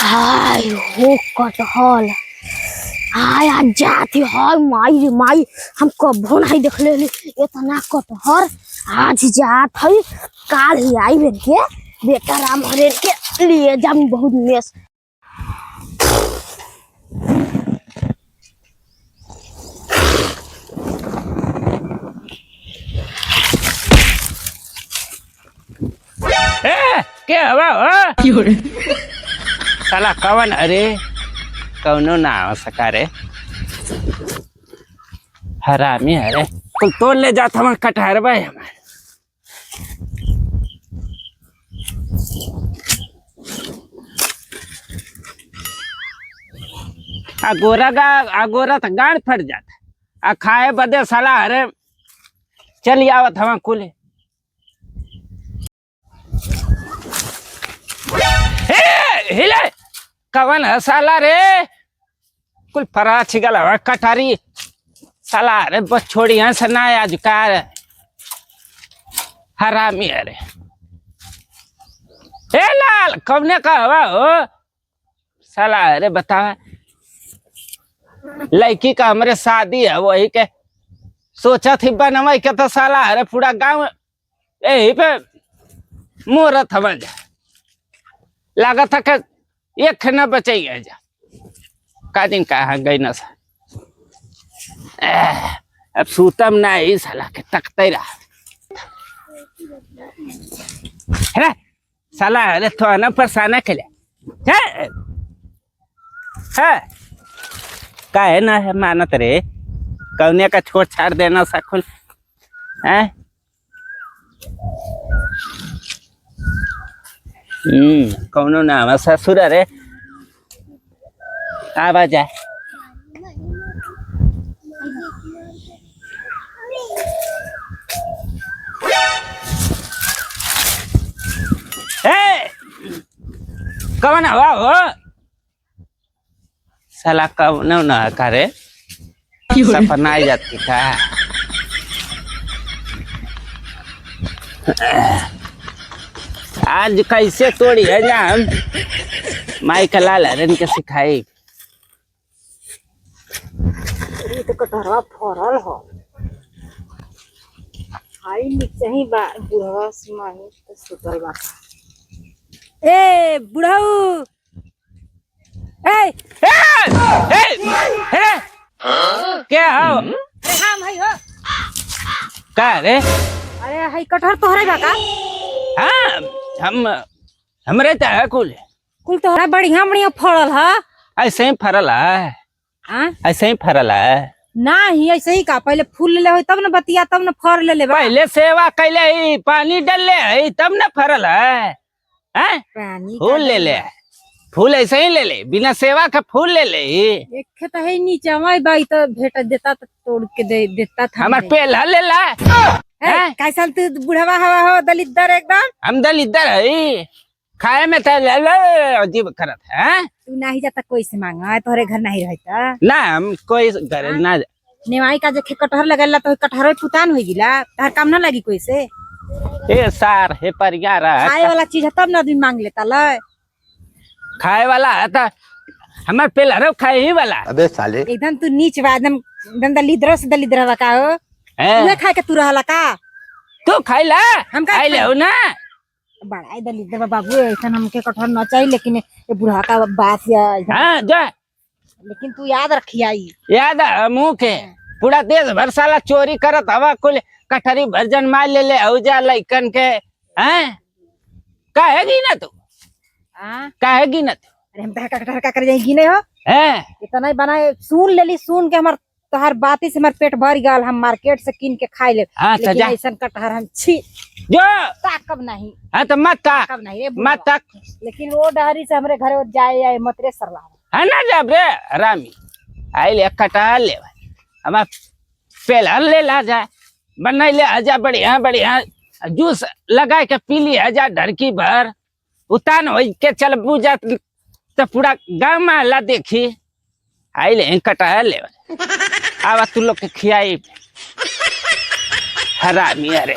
हाय हो कटहल। हाय आज जाती हाय माई रे माई, हम कभो नहीं देखले इतना कटहल। आज जात है काल ही आई बेर के बेटा राम हरे के लिए जम बहुत मेस। क्या हवा साला कवन अरे कौनो ना हो सका रे हरामी अरे कुल तोड़ ले जात हम कटहर भाई हमारे अगोरा तो गाड़ फट जाता आ खाए बदे साला अरे चल आवत हम कुल हिले कवन है साला रे कुल फरा छिगल हवा कटारी साला अरे बस छोड़ी यहाँ से ना आज कार हरामी अरे ए लाल कवने का हवा हो साला अरे बतावा लड़की का हमारे शादी है वही के सोचा थी बनवाई के तो साला अरे पूरा गांव यही पे मुहूर्त समझ लगा था कि एक न बचेगा जा का दिन कहा गई न सा अब सूतम ना ही साला के तकते रहा है साला अरे तो ना फरसाना के लिए है का है ना है मानत रे कौने का छोड़ छाड़ देना सकुल है कौनो नाम ससुर रे आवाज है कौन हवा हो साला कौन ना करे सपना आई जाती का आज कैसे तोड़ी है जा हम माई का लाल हरन के सिखाई तो कटहरवा फरल हो हाय नीचे ही बा बुढ़वा समाही तो सुतल बा। ए बुढ़ाऊ ए क्या हो हां भाई हो का रे अरे हाय कटहर तोहरे बा का हाँ हम हमरे तो है कुल तोहरा बढ़िया बढ़िया फरल है ऐसे ही फरल है हां ऐसे ही फरल है नहीं ऐसे ही का पहले फूल ले हो तब न बतिया तब न फर ले पहले सेवा कैले ही पानी डाले है तब न फरल है हैं फूल ले ले फूल ऐसे ही ले ले बिना सेवा का फूल ले ले एक खेत है नीचे माई बाई तो भेट देता तो तोड़ के दे देता था हमार पेला ले ला कैसा तू बुढ़वा हवा हो दलिद्दर एकदम हम दलिद्दर है खाए में तो ले ले अजीब करत है तू नहीं जाता कोई से मांगा तोहरे घर नहीं रहता ना हम कोई घर ना नेवाई का जे कटहर लगला तो कटहर पुतान हो गिला तार काम ना लगी कोई से ए सार हे परियार खाए वाला चीज है तब ना आदमी मांग लेता ले खाए वाला है तो हमार पेला रो खाए ही वाला अबे साले एकदम तू नीच बा एकदम दलिद्र से दलिद्र का हो तू खा के तू रहला का तू खाइला हम खाइ ले हो ना बड़ा दलिद्र बाबू ऐसा हमके कटहर न चाहिए लेकिन ये बुढ़ा का बात या हां जा लेकिन तू याद रखियाई याद है मुंह के पूरा देश भर साला चोरी करत हवा कुल कटहरी भरजन मार ले ले औजा लइकन के हैं काहेगी ना तू काहेगी ना तू अरे हम कटहर का कर जाएगी नहीं हो हैं इतना ही बनाए सुन लेली सुन के हमर तोहर बाती से हमार पेट भर गल हम मार्केट से किन के खाई ले लेकिन ऐसा कटहर हम छी जो ताकब नहीं हां तो मत ताक ताकब नहीं रे मत ताक लेकिन वो डहरी से हमरे घरे जाए मतरे सरला है ना जब रे रामी आई ले कटहर ले हमार पेला ले ला जा बनाई ले आजा बढ़िया बढ़िया जूस लगा के पी ली आजा ढड़की भर उतान हो के चल पूजा तो पूरा गाँव महला देखी आई ले कटहर ले आवा तू लोग के खियाई हरामी अरे